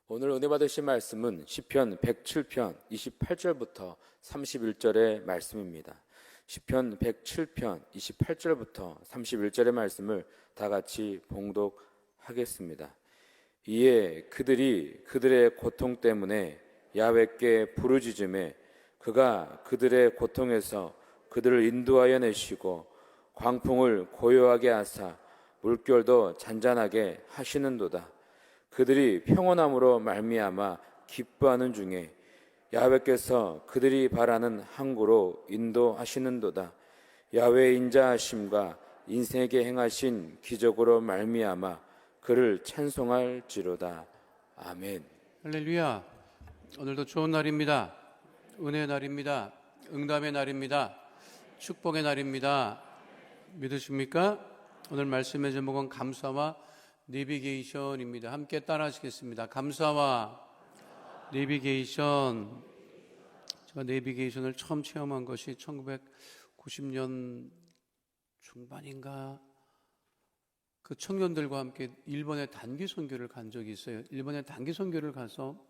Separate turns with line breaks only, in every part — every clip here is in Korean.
오늘 은혜 받으신 말씀은 시편 107편 28절부터 31절의 말씀입니다. 시편 107편 28절부터 31절의 말씀을 다 같이 봉독하겠습니다. 이에 그들이 그들의 고통 때문에 야훼께 부르짖음에 그가 그들의 고통에서 그들을 인도하여 내시고 광풍을 고요하게 하사 물결도 잔잔하게 하시는도다. 그들이 평온함으로 말미암아 기뻐하는 중에 야훼께서 그들이 바라는 항구로 인도하시는도다. 야훼의 인자하심과 인생에게 행하신 기적으로 말미암아 그를 찬송할지로다. 아멘.
할렐루야. 오늘도 좋은 날입니다. 은혜의 날입니다. 응답의 날입니다. 축복의 날입니다. 믿으십니까? 오늘 말씀의 제목은 감사와 내비게이션입니다. 함께 따라 하시겠습니다. 감사와 내비게이션. 제가 내비게이션을 처음 체험한 것이 1990년 중반인가, 그 청년들과 함께 일본에 단기 선교를 간 적이 있어요. 일본에 단기 선교를 가서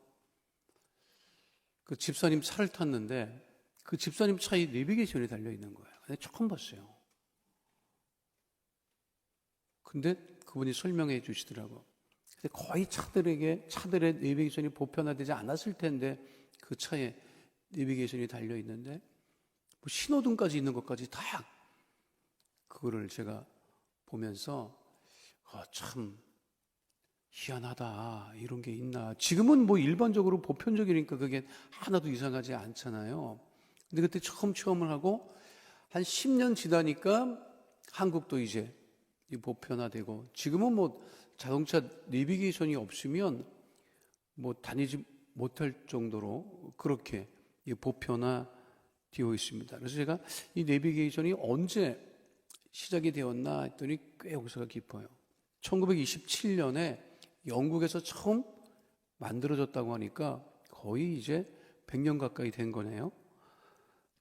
그 집사님 차를 탔는데 그 집사님 차에 내비게이션이 달려 있는 거예요. 근데 처음 봤어요. 근데 그분이 설명해 주시더라고. 근데 거의 차들의 내비게이션이 보편화되지 않았을 텐데 그 차에 내비게이션이 달려 있는데 뭐 신호등까지 있는 것까지 다 그거를 제가 보면서 참 희한하다, 이런 게 있나. 지금은 뭐 일반적으로 보편적이니까 그게 하나도 이상하지 않잖아요. 근데 그때 처음 체험을 하고 한 10년 지나니까 한국도 이제 보편화되고, 지금은 뭐 자동차 내비게이션이 없으면 뭐 다니지 못할 정도로 그렇게 보편화되어 있습니다. 그래서 제가 이 내비게이션이 언제 시작이 되었나 했더니 꽤 역사가 깊어요. 1927년에 영국에서 처음 만들어졌다고 하니까 거의 이제 100년 가까이 된 거네요.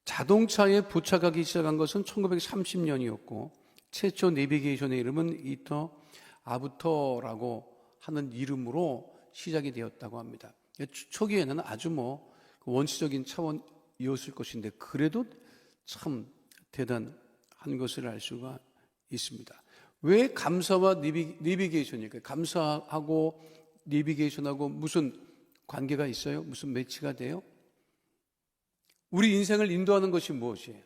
자동차에 부착하기 시작한 것은 1930년이었고 최초 내비게이션의 이름은 이터 아부터라고 하는 이름으로 시작이 되었다고 합니다. 초기에는 아주 뭐 원시적인 차원이었을 것인데 그래도 참 대단한 것을 알 수가 있습니다. 왜 감사와 내비게이션일까요? 감사하고 내비게이션하고 무슨 관계가 있어요? 무슨 매치가 돼요? 우리 인생을 인도하는 것이 무엇이에요?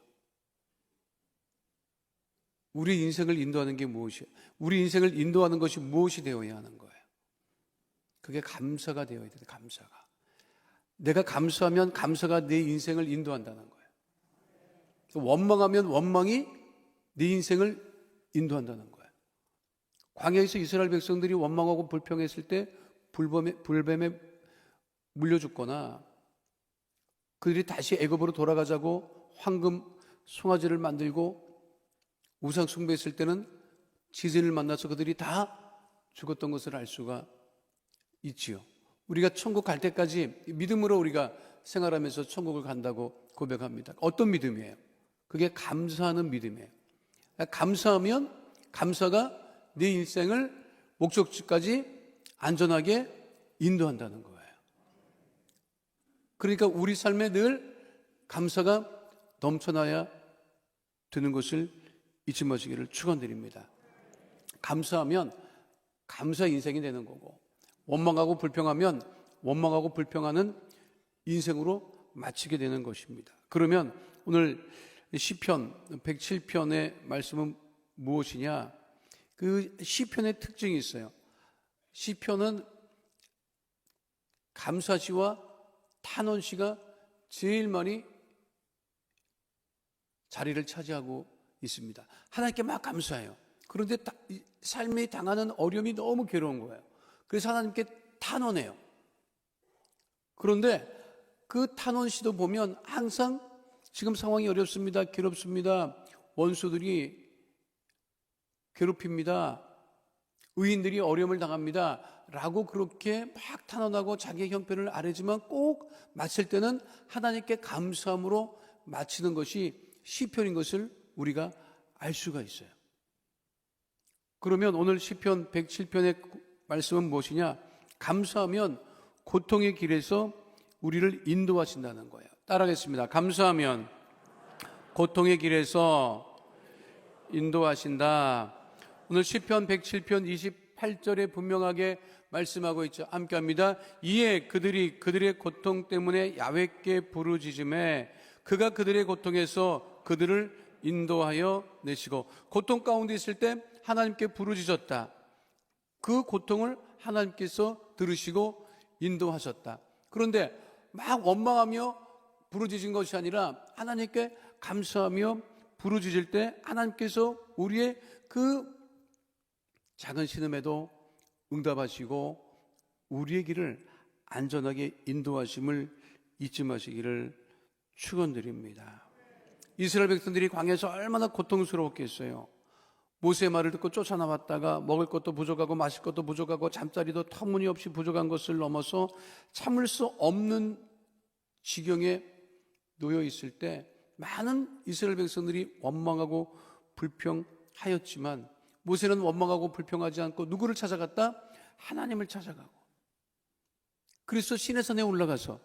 우리 인생을 인도하는 게 무엇이에요? 우리 인생을 인도하는 것이 무엇이 되어야 하는 거예요? 그게 감사가 되어야 돼요. 감사가. 내가 감사하면 감사가 내 인생을 인도한다는 거예요. 원망하면 원망이 내 인생을 인도한다는 거예요. 광야에서 이스라엘 백성들이 원망하고 불평했을 때 불뱀에 물려 죽거나 그들이 다시 애굽으로 돌아가자고 황금 송아지를 만들고 우상 숭배했을 때는 지진을 만나서 그들이 다 죽었던 것을 알 수가 있지요. 우리가 천국 갈 때까지 믿음으로 우리가 생활하면서 천국을 간다고 고백합니다. 어떤 믿음이에요? 그게 감사하는 믿음이에요. 감사하면 감사가 내 인생을 목적지까지 안전하게 인도한다는 거예요. 그러니까 우리 삶에 늘 감사가 넘쳐나야 되는 것을 잊지 마시기를 축원드립니다. 감사하면 감사 인생이 되는 거고, 원망하고 불평하면 원망하고 불평하는 인생으로 마치게 되는 것입니다. 그러면 오늘 시편 107편의 말씀은 무엇이냐? 그 시편의 특징이 있어요. 시편은 감사시와 탄원시가 제일 많이 자리를 차지하고 있습니다. 하나님께 막 감사해요. 그런데 삶이 당하는 어려움이 너무 괴로운 거예요. 그래서 하나님께 탄원해요. 그런데 그 탄원시도 보면 항상 지금 상황이 어렵습니다. 괴롭습니다. 원수들이 괴롭힙니다. 의인들이 어려움을 당합니다. 라고 그렇게 막 탄원하고 자기의 형편을 아뢰지만 꼭 마칠 때는 하나님께 감사함으로 마치는 것이 시편인 것을 우리가 알 수가 있어요. 그러면 오늘 시편 107편의 말씀은 무엇이냐? 감사하면 고통의 길에서 우리를 인도하신다는 거예요. 따라하겠습니다. 감사하면 고통의 길에서 인도하신다. 오늘 시편 107편 28절에 분명하게 말씀하고 있죠. 함께 합니다. 이에 그들의 고통 때문에 야훼께 부르짖음에 그가 그들의 고통에서 그들을 인도하여 내시고, 고통 가운데 있을 때 하나님께 부르짖었다. 그 고통을 하나님께서 들으시고 인도하셨다. 그런데 막 원망하며 부르짖은 것이 아니라 하나님께 감사하며 부르짖을 때 하나님께서 우리의 그 작은 신음에도 응답하시고 우리의 길을 안전하게 인도하심을 잊지 마시기를 축원드립니다. 이스라엘 백성들이 광야에서 얼마나 고통스러웠겠어요. 모세의 말을 듣고 쫓아나왔다가 먹을 것도 부족하고 마실 것도 부족하고 잠자리도 터무니없이 부족한 것을 넘어서 참을 수 없는 지경에 놓여 있을 때 많은 이스라엘 백성들이 원망하고 불평하였지만 모세는 원망하고 불평하지 않고 누구를 찾아갔다? 하나님을 찾아가고, 그래서 시내산에 올라가서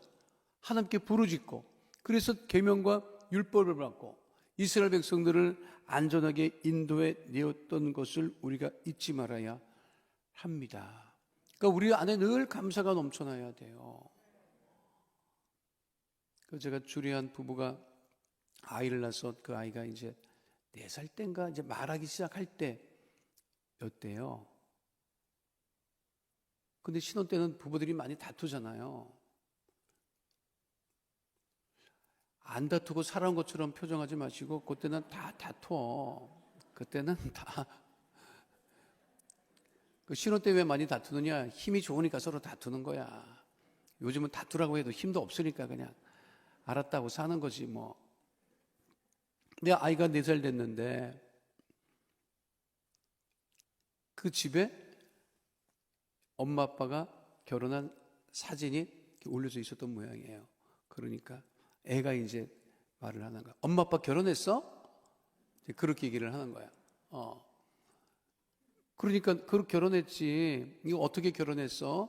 하나님께 부르짖고, 그래서 계명과 율법을 받고 이스라엘 백성들을 안전하게 인도해 내었던 것을 우리가 잊지 말아야 합니다. 그러니까 우리 안에 늘 감사가 넘쳐나야 돼요. 제가 주례한 부부가 아이를 낳아서 그 아이가 이제 4살 때인가 이제 말하기 시작할 때였대요. 근데 신혼 때는 부부들이 많이 다투잖아요. 안 다투고 살아온 것처럼 표정하지 마시고 그때는 다 다투어. 그때는 다. 그 신혼 때 왜 많이 다투느냐? 힘이 좋으니까 서로 다투는 거야. 요즘은 다투라고 해도 힘도 없으니까 그냥 알았다고 사는 거지 뭐. 내 아이가 4살 됐는데 그 집에 엄마 아빠가 결혼한 사진이 올려져 있었던 모양이에요. 그러니까 애가 이제 말을 하는 거야. 엄마 아빠 결혼했어? 그렇게 얘기를 하는 거야. 그러니까 그렇게 결혼했지. 이거 어떻게 결혼했어?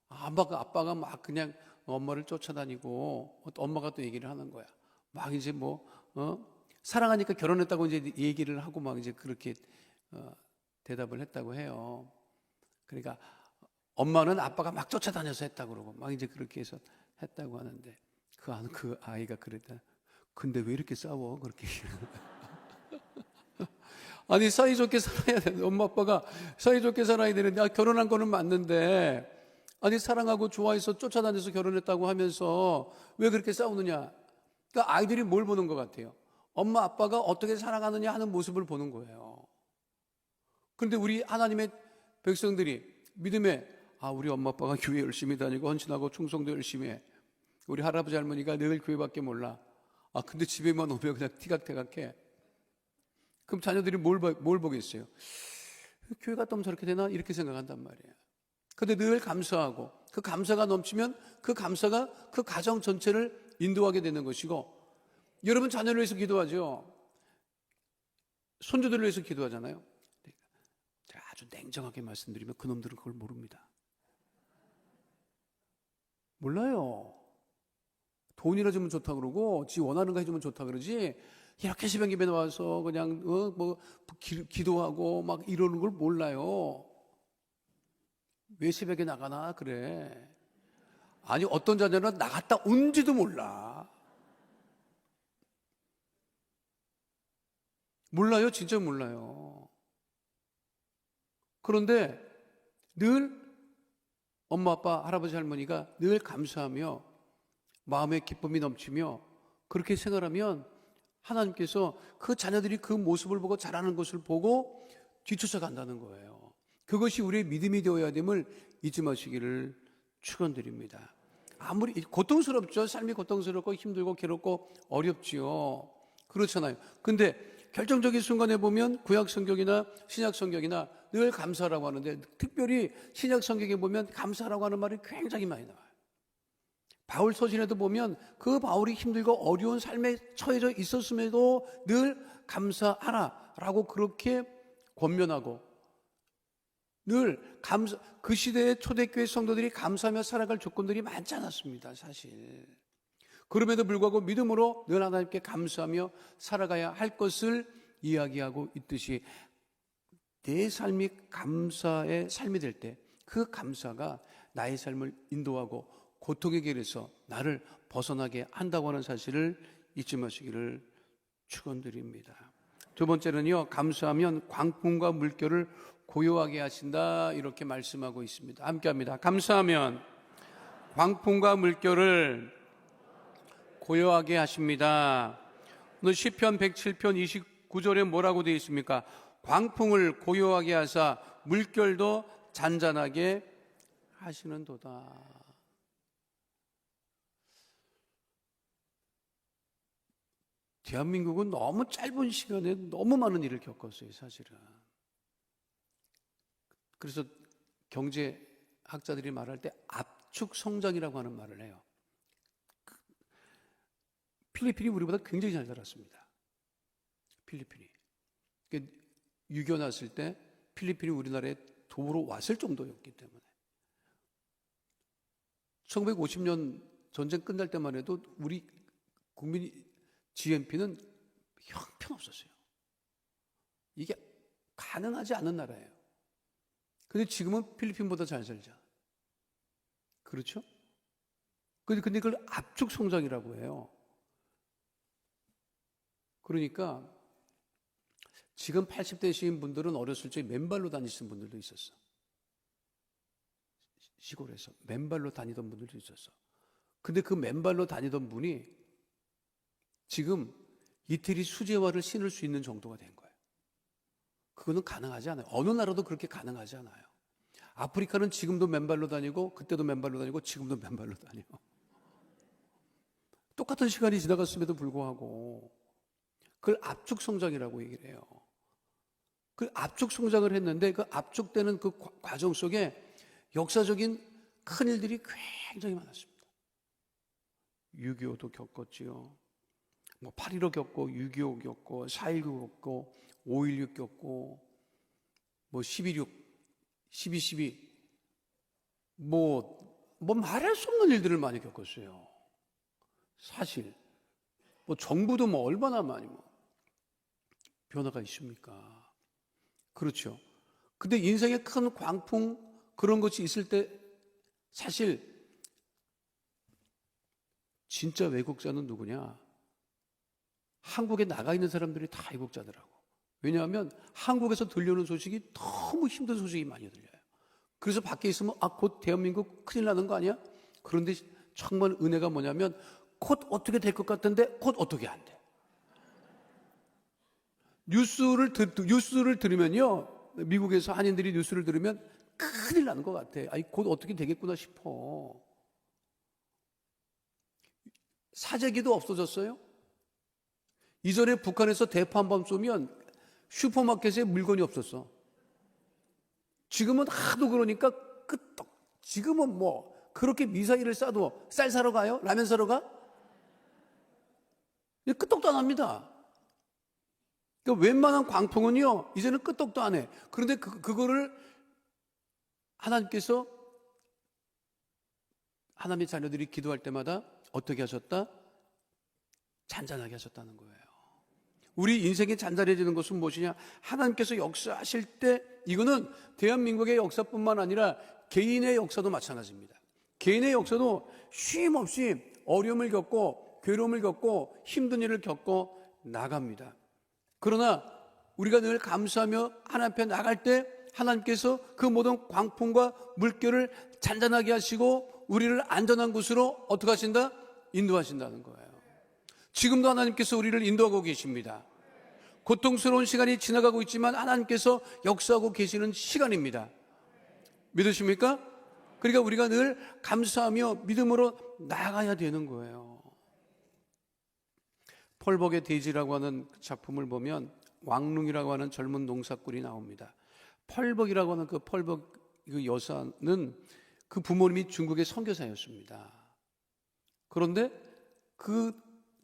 아빠가 막 그냥 엄마를 쫓아다니고 엄마가 또 얘기를 하는 거야. 막 이제 사랑하니까 결혼했다고 이제 얘기를 하고 막 이제 그렇게 대답을 했다고 해요. 그러니까 엄마는 아빠가 막 쫓아다녀서 했다고 그러고 막 이제 그렇게 해서 했다고 하는데 그 아이가 그랬다. 근데 왜 이렇게 싸워? 그렇게. 아니, 사이좋게 살아야 되는데, 엄마 아빠가 사이좋게 살아야 되는데, 결혼한 거는 맞는데, 아니, 사랑하고 좋아해서 쫓아다녀서 결혼했다고 하면서 왜 그렇게 싸우느냐? 그러니까 아이들이 뭘 보는 것 같아요? 엄마 아빠가 어떻게 살아가느냐 하는 모습을 보는 거예요. 그런데 우리 하나님의 백성들이 믿음에, 우리 엄마 아빠가 교회 열심히 다니고 헌신하고 충성도 열심히 해. 우리 할아버지 할머니가 늘 교회밖에 몰라. 근데 집에만 오면 그냥 티각태각해. 그럼 자녀들이 뭘 보겠어요? 교회 갔다 오면 저렇게 되나? 이렇게 생각한단 말이에요. 근데 늘 감사하고 그 감사가 넘치면 그 감사가 그 가정 전체를 인도하게 되는 것이고, 여러분 자녀를 위해서 기도하죠. 손주들을 위해서 기도하잖아요. 제가 아주 냉정하게 말씀드리면 그놈들은 그걸 모릅니다. 몰라요. 돈이나 주면 좋다 그러고 지 원하는 거 해주면 좋다 그러지, 이렇게 새벽 예배 나와서 그냥 기도하고 막 이러는 걸 몰라요. 왜 새벽에 나가나 그래. 아니, 어떤 자녀는 나갔다 온지도 몰라. 몰라요. 진짜 몰라요. 그런데 늘 엄마 아빠 할아버지 할머니가 늘 감사하며 마음의 기쁨이 넘치며 그렇게 생활하면 하나님께서 그 자녀들이 그 모습을 보고 자라는 것을 보고 뒤쫓아 간다는 거예요. 그것이 우리의 믿음이 되어야 됨을 잊지 마시기를 축원드립니다. 아무리 고통스럽죠. 삶이 고통스럽고 힘들고 괴롭고 어렵지요. 그렇잖아요. 근데 결정적인 순간에 보면 구약 성경이나 신약 성경이나 늘 감사라고 하는데, 특별히 신약 성경에 보면 감사라고 하는 말이 굉장히 많이 나와요. 바울 서신에도 보면 그 바울이 힘들고 어려운 삶에 처해져 있었음에도 늘 감사하라 라고 그렇게 권면하고, 늘 그 시대의 초대교회 성도들이 감사하며 살아갈 조건들이 많지 않았습니다, 사실. 그럼에도 불구하고 믿음으로 늘 하나님께 감사하며 살아가야 할 것을 이야기하고 있듯이 내 삶이 감사의 삶이 될 때 그 감사가 나의 삶을 인도하고 고통의 길에서 나를 벗어나게 한다고 하는 사실을 잊지 마시기를 축원드립니다. 두 번째는요, 감사하면 광풍과 물결을 고요하게 하신다, 이렇게 말씀하고 있습니다. 함께 합니다. 감사하면 광풍과 물결을 고요하게 하십니다. 오늘 시편 107편 29절에 뭐라고 되어 있습니까? 광풍을 고요하게 하사 물결도 잔잔하게 하시는도다. 대한민국은 너무 짧은 시간에 너무 많은 일을 겪었어요, 사실은. 그래서 경제학자들이 말할 때 압축 성장이라고 하는 말을 해요. 필리핀이 우리보다 굉장히 잘 자랐습니다. 필리핀이. 6.25 났을 때 필리핀이 우리나라에 도로 왔을 정도였기 때문에. 1950년 전쟁 끝날 때만 해도 우리 국민 GNP는 형편없었어요. 이게 가능하지 않은 나라예요. 근데 지금은 필리핀보다 잘 살자. 그렇죠? 근데 그걸 압축 성장이라고 해요. 그러니까 지금 80대이신 분들은 어렸을 적에 맨발로 다니시는 분들도 있었어. 시골에서 맨발로 다니던 분들도 있었어. 근데 그 맨발로 다니던 분이 지금 이태리 수제화를 신을 수 있는 정도가 된 거예요. 그거는 가능하지 않아요. 어느 나라도 그렇게 가능하지 않아요. 아프리카는 지금도 맨발로 다니고 그때도 맨발로 다니고 지금도 맨발로 다녀. 똑같은 시간이 지나갔음에도 불구하고 그걸 압축 성장이라고 얘기를 해요. 그 압축 성장을 했는데 그 압축되는 그 과정 속에 역사적인 큰 일들이 굉장히 많았습니다. 6.25도 겪었지요. 8.15 겪고 6.25 겪고 4.19 겪고 5.16 겪고 11.6 12.12 말할 수 없는 일들을 많이 겪었어요. 사실 정부도 얼마나 많이 변화가 있습니까? 그렇죠. 근데 인생에 큰 광풍 그런 것이 있을 때 사실 진짜 외국자는 누구냐? 한국에 나가 있는 사람들이 다 외국자더라고. 왜냐하면 한국에서 들려오는 소식이 너무 힘든 소식이 많이 들려요. 그래서 밖에 있으면 곧 대한민국 큰일 나는 거 아니야? 그런데 정말 은혜가 뭐냐면 곧 어떻게 될 것 같은데 곧 어떻게 안 돼. 뉴스를 들으면요, 미국에서 한인들이 뉴스를 들으면 큰일 나는 것 같아. 곧 어떻게 되겠구나 싶어. 사재기도 없어졌어요. 이전에 북한에서 대포 한 번 쏘면 슈퍼마켓에 물건이 없었어. 지금은 하도 그러니까 끄떡. 지금은 그렇게 미사일을 쏴도 쌀 사러 가요? 라면 사러 가? 끄떡도 안 합니다. 그러니까 웬만한 광풍은요, 이제는 끄떡도 안 해. 그런데 그거를 하나님께서 하나님의 자녀들이 기도할 때마다 어떻게 하셨다? 잔잔하게 하셨다는 거예요. 우리 인생이 잔잔해지는 것은 무엇이냐? 하나님께서 역사하실 때 이거는 대한민국의 역사뿐만 아니라 개인의 역사도 마찬가지입니다. 개인의 역사도 쉼 없이 어려움을 겪고 괴로움을 겪고 힘든 일을 겪고 나갑니다. 그러나 우리가 늘 감사하며 하나님 앞에 나갈 때 하나님께서 그 모든 광풍과 물결을 잔잔하게 하시고 우리를 안전한 곳으로 어떻게 하신다? 인도하신다는 거예요. 지금도 하나님께서 우리를 인도하고 계십니다. 고통스러운 시간이 지나가고 있지만 하나님께서 역사하고 계시는 시간입니다. 믿으십니까? 그러니까 우리가 늘 감사하며 믿음으로 나아가야 되는 거예요. 펄벅의 돼지라고 하는 작품을 보면 왕룽이라고 하는 젊은 농사꾼이 나옵니다. 펄벅이라고 하는 그 펄벅 그 여사는 그 부모님이 중국의 선교사였습니다. 그런데 그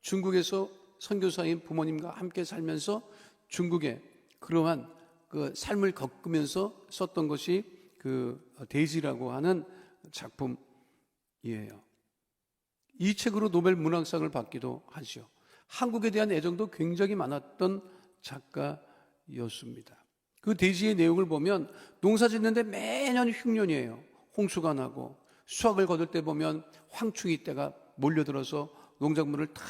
중국에서 선교사인 부모님과 함께 살면서 중국의 그러한 그 삶을 겪으면서 썼던 것이 그 데이지라고 하는 작품이에요. 이 책으로 노벨 문학상을 받기도 하죠. 한국에 대한 애정도 굉장히 많았던 작가였습니다. 그 데이지의 내용을 보면 농사 짓는데 매년 흉년이에요. 홍수가 나고 수확을 거둘 때 보면 황충이 떼가 몰려들어서 농작물을 다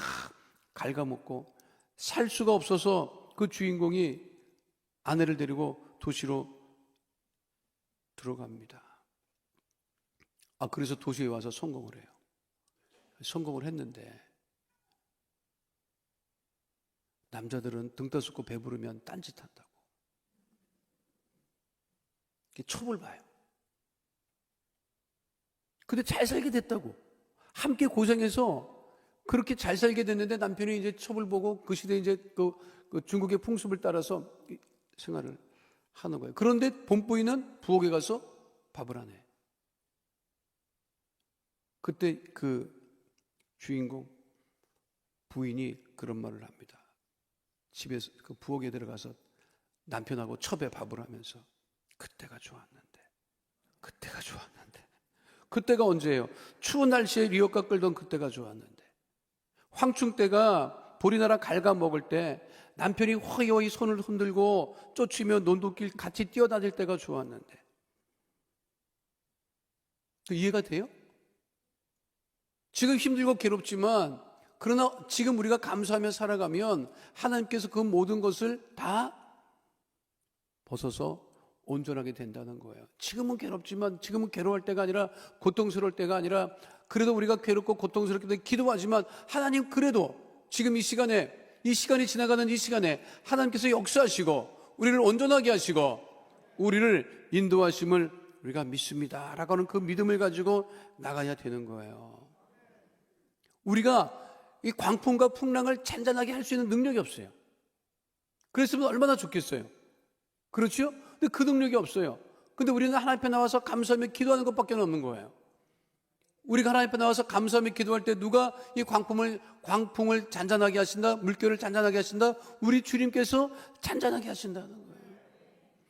갉아먹고 살 수가 없어서 그 주인공이 아내를 데리고 도시로 들어갑니다. 그래서 도시에 와서 성공을 해요. 성공을 했는데 남자들은 등 떠쓰고 배부르면 딴짓한다고 첩을 봐요. 근데 잘 살게 됐다고. 함께 고생해서 그렇게 잘 살게 됐는데 남편이 이제 첩을 보고 그 시대에 이제 그 중국의 풍습을 따라서 생활을 하는 거예요. 그런데 본부인은 부엌에 가서 밥을 안 해. 그때 그 주인공 부인이 그런 말을 합니다. 집에서 그 부엌에 들어가서 남편하고 첩에 밥을 하면서 그때가 좋았는데 그때가 언제예요? 추운 날씨에 리어카 끌던 그때가 좋았는데 황충 때가 보리나라 갉아먹을 때 남편이 허이허이 손을 흔들고 쫓으며 논두길 같이 뛰어다닐 때가 좋았는데 이해가 돼요? 지금 힘들고 괴롭지만 그러나 지금 우리가 감사하며 살아가면 하나님께서 그 모든 것을 다 벗어서 온전하게 된다는 거예요. 지금은 괴롭지만 지금은 괴로워할 때가 아니라 고통스러울 때가 아니라 그래도 우리가 괴롭고 고통스럽게 돼 기도하지만 하나님 그래도 지금 이 시간이 지나가는 이 시간에 하나님께서 역사하시고 우리를 온전하게 하시고 우리를 인도하심을 우리가 믿습니다 라고 하는 그 믿음을 가지고 나가야 되는 거예요. 우리가 이 광풍과 풍랑을 잔잔하게 할 수 있는 능력이 없어요. 그랬으면 얼마나 좋겠어요. 그렇죠? 근데 그 능력이 없어요. 근데 우리는 하나님 앞에 나와서 감사하며 기도하는 것밖에 없는 거예요. 우리가 하나님 앞에 나와서 감사하며 기도할 때 누가 이 광풍을 잔잔하게 하신다, 물결을 잔잔하게 하신다? 우리 주님께서 잔잔하게 하신다는 거예요.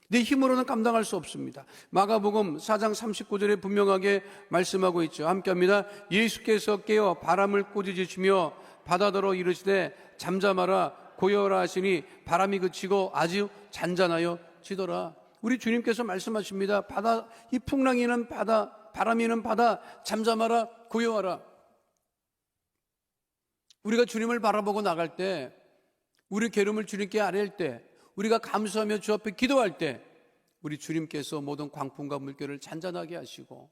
내 힘으로는 감당할 수 없습니다. 마가복음 4장 39절에 분명하게 말씀하고 있죠. 함께 합니다. 예수께서 깨어 바람을 꾸짖으시며 바다더러 이르시되 잠잠하라 고요하라 하시니 바람이 그치고 아주 잔잔하여 지더라. 우리 주님께서 말씀하십니다. 이 풍랑이는 바다, 바람이는 바다, 잠잠하라 고요하라. 우리가 주님을 바라보고 나갈 때, 우리 괴로움을 주님께 아뢰일 때, 우리가 감사하며 주 앞에 기도할 때 우리 주님께서 모든 광풍과 물결을 잔잔하게 하시고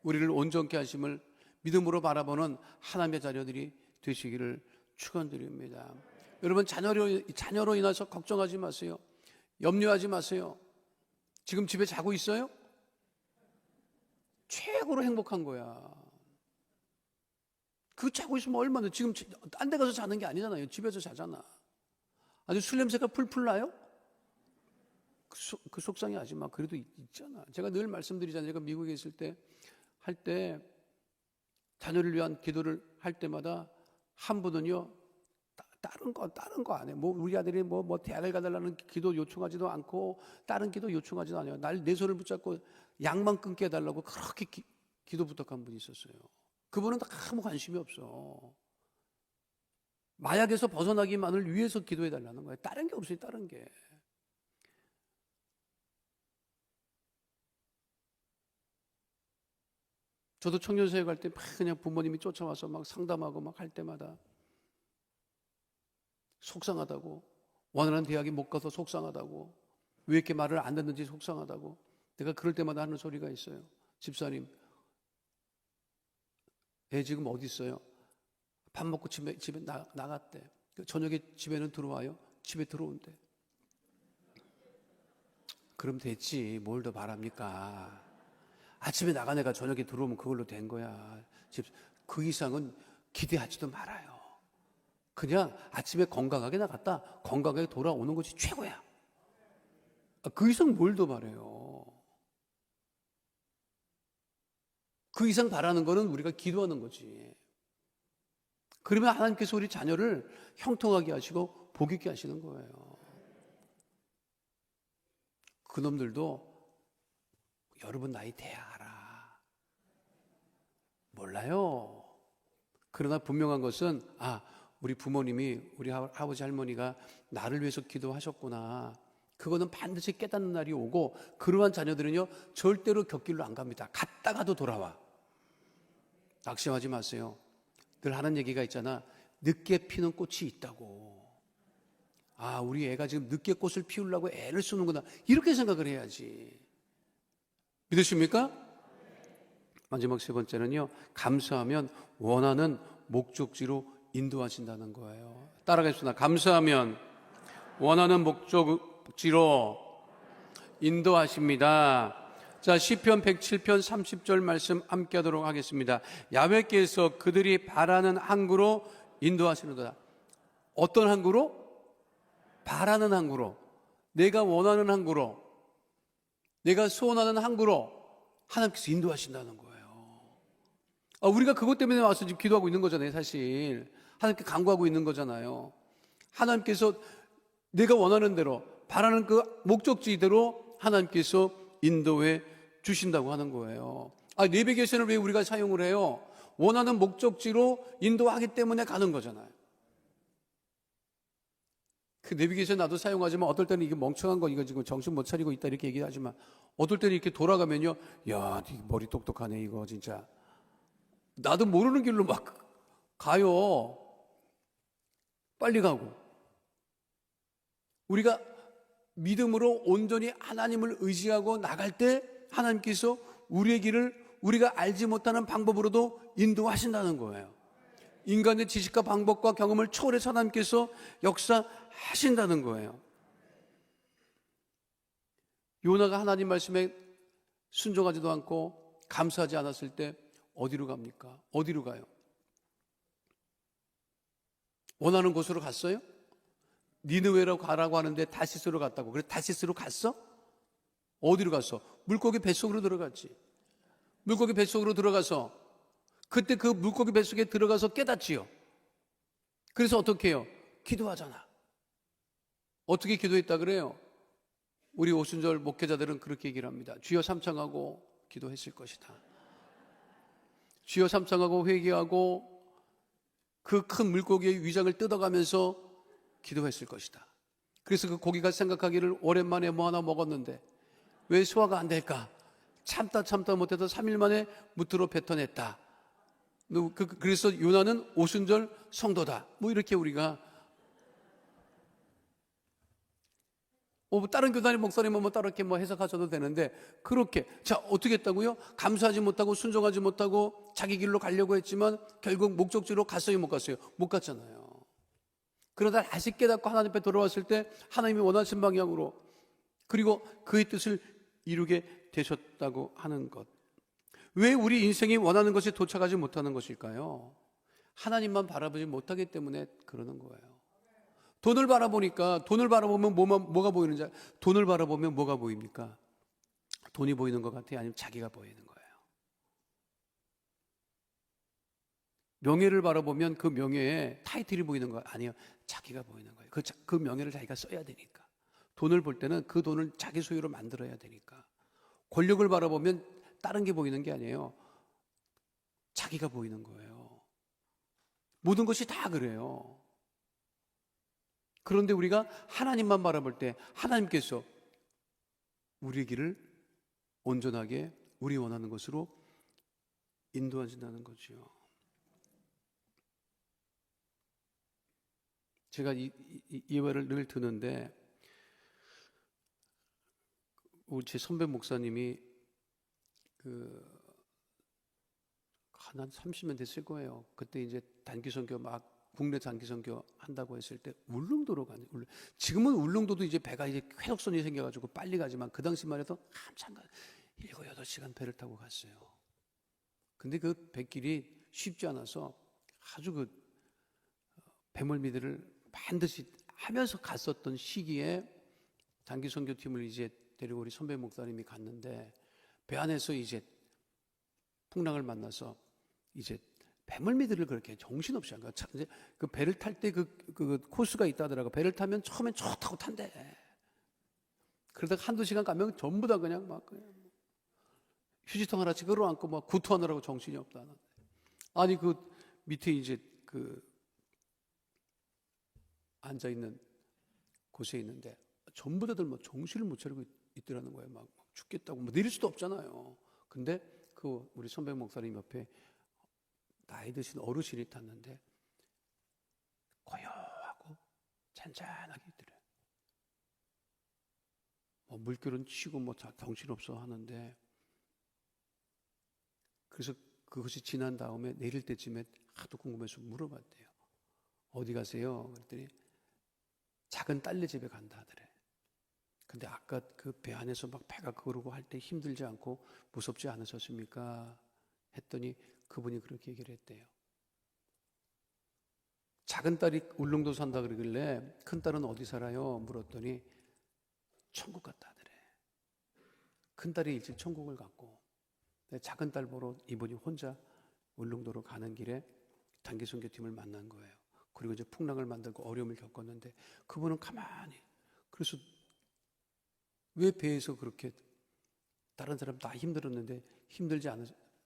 우리를 온전케 하심을 믿음으로 바라보는 하나님의 자녀들이 되시기를 축원드립니다. 여러분 자녀로 인해서 걱정하지 마세요. 염려하지 마세요. 지금 집에 자고 있어요? 최고로 행복한 거야. 그 자고 있으면 얼마나 지금 딴 데 가서 자는 게 아니잖아요. 집에서 자잖아. 아주 술 냄새가 풀풀 나요? 그 속상해 하지 마. 그래도 있잖아. 제가 늘 말씀드리잖아요. 제가 미국에 있을 때 할 때 자녀를 위한 기도를 할 때마다 한 분은요 다른 거 안 해. 우리 아들이 대학을 가달라는 기도 요청하지도 않고 다른 기도 요청하지도 않아요. 내 손을 붙잡고 약만 끊게 해달라고 그렇게 기도 부탁한 분이 있었어요. 그분은 아무 관심이 없어. 마약에서 벗어나기만을 위해서 기도해달라는 거예요. 다른 게 없어요. 다른 게. 저도 청년사회 갈 때 막 그냥 부모님이 쫓아와서 막 상담하고 막 할 때마다 속상하다고, 원하는 대학에 못 가서 속상하다고, 왜 이렇게 말을 안 듣는지 속상하다고. 내가 그럴 때마다 하는 소리가 있어요. 집사님, 애 지금 어디 있어요? 밥 먹고 집에 나갔대. 저녁에 집에는 들어와요? 집에 들어온대. 그럼 됐지. 뭘 더 바랍니까? 아침에 나간 애가 저녁에 들어오면 그걸로 된 거야. 그 이상은 기대하지도 말아요. 그냥 아침에 건강하게 나갔다 건강하게 돌아오는 것이 최고야. 그 이상 뭘 더 바라요? 그 이상 바라는 거는 우리가 기도하는 거지. 그러면 하나님께서 우리 자녀를 형통하게 하시고 복 있게 하시는 거예요. 그놈들도 여러분 나이 돼야 알아. 몰라요. 그러나 분명한 것은 우리 부모님이, 우리 아버지 할머니가 나를 위해서 기도하셨구나. 그거는 반드시 깨닫는 날이 오고, 그러한 자녀들은요 절대로 곁길로 안 갑니다. 갔다가도 돌아와. 낙심하지 마세요. 늘 하는 얘기가 있잖아. 늦게 피는 꽃이 있다고. 우리 애가 지금 늦게 꽃을 피우려고 애를 쓰는구나, 이렇게 생각을 해야지. 믿으십니까? 마지막 세 번째는요, 감사하면 원하는 목적지로 인도하신다는 거예요. 따라가겠습니다. 감사하면 원하는 목적지로 인도하십니다. 자, 시편 107편 30절 말씀 함께 하도록 하겠습니다. 야훼께서 그들이 바라는 항구로 인도하시는도다. 어떤 항구로? 바라는 항구로, 내가 원하는 항구로, 내가 소원하는 항구로 하나님께서 인도하신다는 거예요. 우리가 그것 때문에 와서 지금 기도하고 있는 거잖아요. 사실 하나님께 간구하고 있는 거잖아요. 하나님께서 내가 원하는 대로, 바라는 그 목적지대로 하나님께서 인도해 주신다고 하는 거예요. 내비게이션을 왜 우리가 사용을 해요? 원하는 목적지로 인도하기 때문에 가는 거잖아요. 그 내비게이션 나도 사용하지만 어떨 때는 이게 멍청한 거, 이거 지금 정신 못 차리고 있다 이렇게 얘기하지만, 어떨 때는 이렇게 돌아가면요, 야, 네 머리 똑똑하네 이거 진짜. 나도 모르는 길로 막 가요. 빨리 가고. 우리가 믿음으로 온전히 하나님을 의지하고 나갈 때 하나님께서 우리의 길을 우리가 알지 못하는 방법으로도 인도하신다는 거예요. 인간의 지식과 방법과 경험을 초월해서 하나님께서 역사하신다는 거예요. 요나가 하나님 말씀에 순종하지도 않고 감사하지 않았을 때 어디로 갑니까? 어디로 가요? 원하는 곳으로 갔어요? 니느웨로 가라고 하는데 다시스로 갔다고. 그래, 다시스로 갔어? 어디로 갔어? 물고기 뱃속으로 들어갔지. 물고기 뱃속으로 들어가서 그때 그 물고기 뱃속에 들어가서 깨닫지요. 그래서 어떻게 해요? 기도하잖아. 어떻게 기도했다 그래요? 우리 오순절 목회자들은 그렇게 얘기를 합니다. 주여 삼창하고 기도했을 것이다. 주여 삼창하고 회개하고 그 큰 물고기의 위장을 뜯어가면서 기도했을 것이다. 그래서 그 고기가 생각하기를 오랜만에 뭐 하나 먹었는데 왜 소화가 안 될까? 참다 못해서 3일 만에 무트로 뱉어냈다. 그래서 요나는 오순절 성도다. 뭐 이렇게 우리가 다른 교단의 목사님은 뭐 따로 이렇게 뭐 해석하셔도 되는데, 그렇게 어떻게 했다고요? 감사하지 못하고 순종하지 못하고 자기 길로 가려고 했지만 결국 목적지로 갔어요, 못 갔어요? 못 갔잖아요. 그러다 다시 깨닫고 하나님 앞에 돌아왔을 때 하나님이 원하신 방향으로, 그리고 그의 뜻을 이루게 되셨다고 하는 것. 왜 우리 인생이 원하는 것이 도착하지 못하는 것일까요? 하나님만 바라보지 못하기 때문에 그러는 거예요. 돈을 바라보면 뭐가 보이는지, 돈을 바라보면 뭐가 보입니까? 돈이 보이는 것 같아요? 아니면 자기가 보이는 거예요? 명예를 바라보면 그 명예에 타이틀이 보이는 거 아니에요? 자기가 보이는 거예요. 그 명예를 자기가 써야 되니까. 돈을 볼 때는 그 돈을 자기 소유로 만들어야 되니까. 권력을 바라보면 다른 게 보이는 게 아니에요. 자기가 보이는 거예요. 모든 것이 다 그래요. 그런데 우리가 하나님만 바라볼 때 하나님께서 우리의 길을 온전하게 우리 원하는 것으로 인도하신다는 거죠. 제가 이 예화를 늘 드는데, 우리 제 선배 목사님이 한 30년 됐을 거예요. 그때 이제 단기 선교 막 국내 단기 선교 한다고 했을 때 울릉도로 가는. 지금은 울릉도도 이제 배가 이제 쾌적선이 생겨가지고 빨리 가지만 그 당시만 해도 한참 7-8시간 배를 타고 갔어요. 근데 그 배길이 쉽지 않아서 아주 그 배멀미들을 반드시 하면서 갔었던 시기에 단기 선교팀을 이제 데리고 우리 선배 목사님이 갔는데, 배 안에서 이제 풍랑을 만나서 이제 배멀미들을 그렇게 정신없이 한 거야. 이제 그 배를 탈 때 그 코스가 있다더라고. 배를 타면 처음엔 좋다고 탄대. 그러다가 1-2시간 가면 전부 다 그냥 막 휴지통 하나씩 끌어안고 막 구토하느라고 정신이 없다는. 아니 그 밑에 이제 그 앉아 있는 곳에 있는데 전부 다들 막 정신을 못 차리고 있더라는 거예요. 막 죽겠다고 뭐 내릴 수도 없잖아요. 근데 그 우리 선배 목사님 옆에 나이 드신 어르신이 탔는데 고요하고 잔잔하게 있더래요. 뭐 물결은 치고 뭐 정신없어 하는데, 그래서 그것이 지난 다음에 내릴 때쯤에 하도 궁금해서 물어봤대요. 어디 가세요? 그랬더니 작은 딸네 집에 간다 하더래. 근데 아까 그 배 안에서 막 배가 거르고 할 때 힘들지 않고 무섭지 않으셨습니까? 했더니 그분이 그렇게 얘기를 했대요. 작은 딸이 울릉도 산다 그러길래 큰 딸은 어디 살아요? 물었더니 천국 갔다 하더래. 큰 딸이 일찍 천국을 갔고 작은 딸 보러 이분이 혼자 울릉도로 가는 길에 단기선교팀을 만난 거예요. 그리고 이제 풍랑을 만들고 어려움을 겪었는데 그분은 가만히, 그래서 왜 배에서 그렇게 다른 사람 다 힘들었는데 힘들지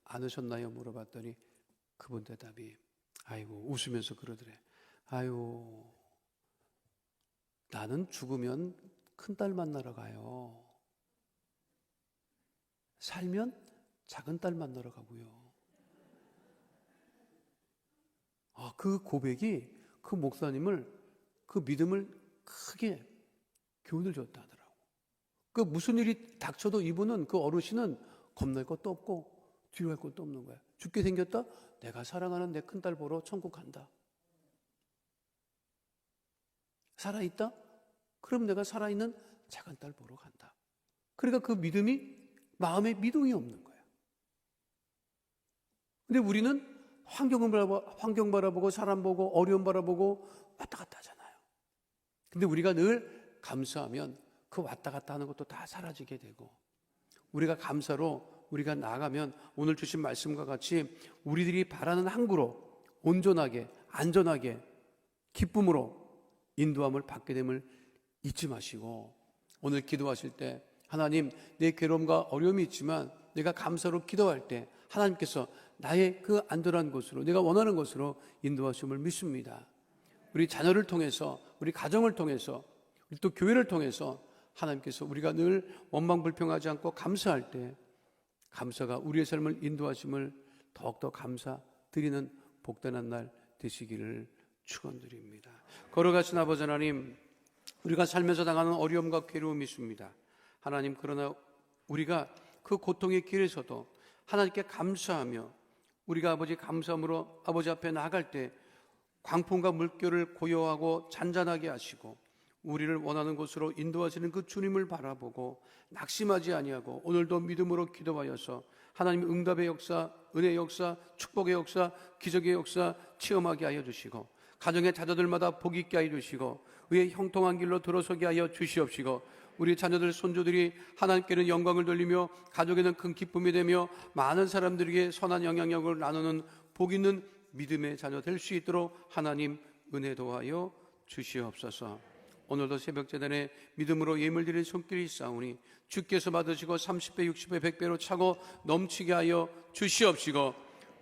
않으셨나요? 물어봤더니 그분 대답이 아이고 웃으면서 그러더래. 아유, 나는 죽으면 큰딸 만나러 가요. 살면 작은 딸 만나러 가고요. 그 고백이 그 목사님을, 그 믿음을 크게 교훈을 줬다 하더라고. 그 무슨 일이 닥쳐도 이분은, 그 어르신은 겁날 것도 없고 두려워할 것도 없는 거야. 죽게 생겼다? 내가 사랑하는 내 큰딸 보러 천국 간다. 살아있다? 그럼 내가 살아있는 작은 딸 보러 간다. 그러니까 그 믿음이 마음에 미동이 없는 거야. 근데 우리는 환경 바라보고 사람 보고 어려움 바라보고 왔다 갔다 하잖아요. 근데 우리가 늘 감사하면 그 왔다 갔다 하는 것도 다 사라지게 되고, 우리가 감사로 우리가 나아가면 오늘 주신 말씀과 같이 우리들이 바라는 항구로 온전하게 안전하게 기쁨으로 인도함을 받게 됨을 잊지 마시고, 오늘 기도하실 때 하나님, 내 괴로움과 어려움이 있지만 내가 감사로 기도할 때 하나님께서 나의 그 안전한 곳으로, 내가 원하는 곳으로 인도하심을 믿습니다. 우리 자녀를 통해서, 우리 가정을 통해서, 우리 또 교회를 통해서 하나님께서 우리가 늘 원망불평하지 않고 감사할 때 감사가 우리의 삶을 인도하심을 더욱더 감사드리는 복되는 날 되시기를 축원드립니다. 걸어가신 아버지 하나님, 우리가 살면서 당하는 어려움과 괴로움이 있습니다. 하나님, 그러나 우리가 그 고통의 길에서도 하나님께 감사하며 우리가 아버지 감사함으로 아버지 앞에 나아갈 때 광풍과 물결을 고요하고 잔잔하게 하시고 우리를 원하는 곳으로 인도하시는 그 주님을 바라보고 낙심하지 아니하고 오늘도 믿음으로 기도하여서 하나님의 응답의 역사, 은혜의 역사, 축복의 역사, 기적의 역사 체험하게 하여 주시고, 가정의 자녀들마다 복 있게 하여 주시고, 의의 형통한 길로 들어서게 하여 주시옵시고, 우리 자녀들 손주들이 하나님께는 영광을 돌리며 가족에는 큰 기쁨이 되며 많은 사람들에게 선한 영향력을 나누는 복 있는 믿음의 자녀 될 수 있도록 하나님 은혜 도하여 주시옵소서. 오늘도 새벽 제단에 믿음으로 예물 드리는 손길이 있사오니 주께서 받으시고 30배, 60배, 100배로 차고 넘치게 하여 주시옵시고,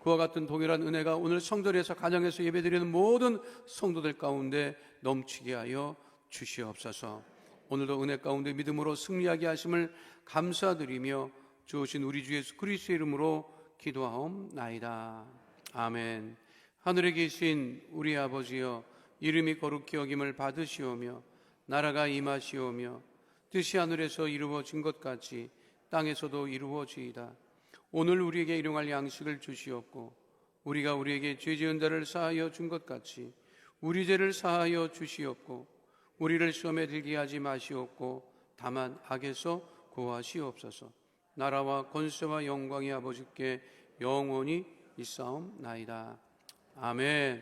그와 같은 동일한 은혜가 오늘 성전에서 가정에서 예배드리는 모든 성도들 가운데 넘치게 하여 주시옵소서. 오늘도 은혜 가운데 믿음으로 승리하게 하심을 감사드리며 주오신 우리 주 예수 그리스도의 이름으로 기도하옵나이다. 아멘. 하늘에 계신 우리 아버지여, 이름이 거룩히 여김을 받으시오며 나라가 임하시오며 뜻이 하늘에서 이루어진 것 같이 땅에서도 이루어지이다. 오늘 우리에게 일용할 양식을 주시옵고 우리가 우리에게 죄 지은 자를 사하여 준 것 같이 우리 죄를 사하여 주시옵고 우리를 시험에 들게 하지 마시옵고 다만 악에서 구하시옵소서. 나라와 권세와 영광이 아버지께 영원히 있사옵나이다. 아멘.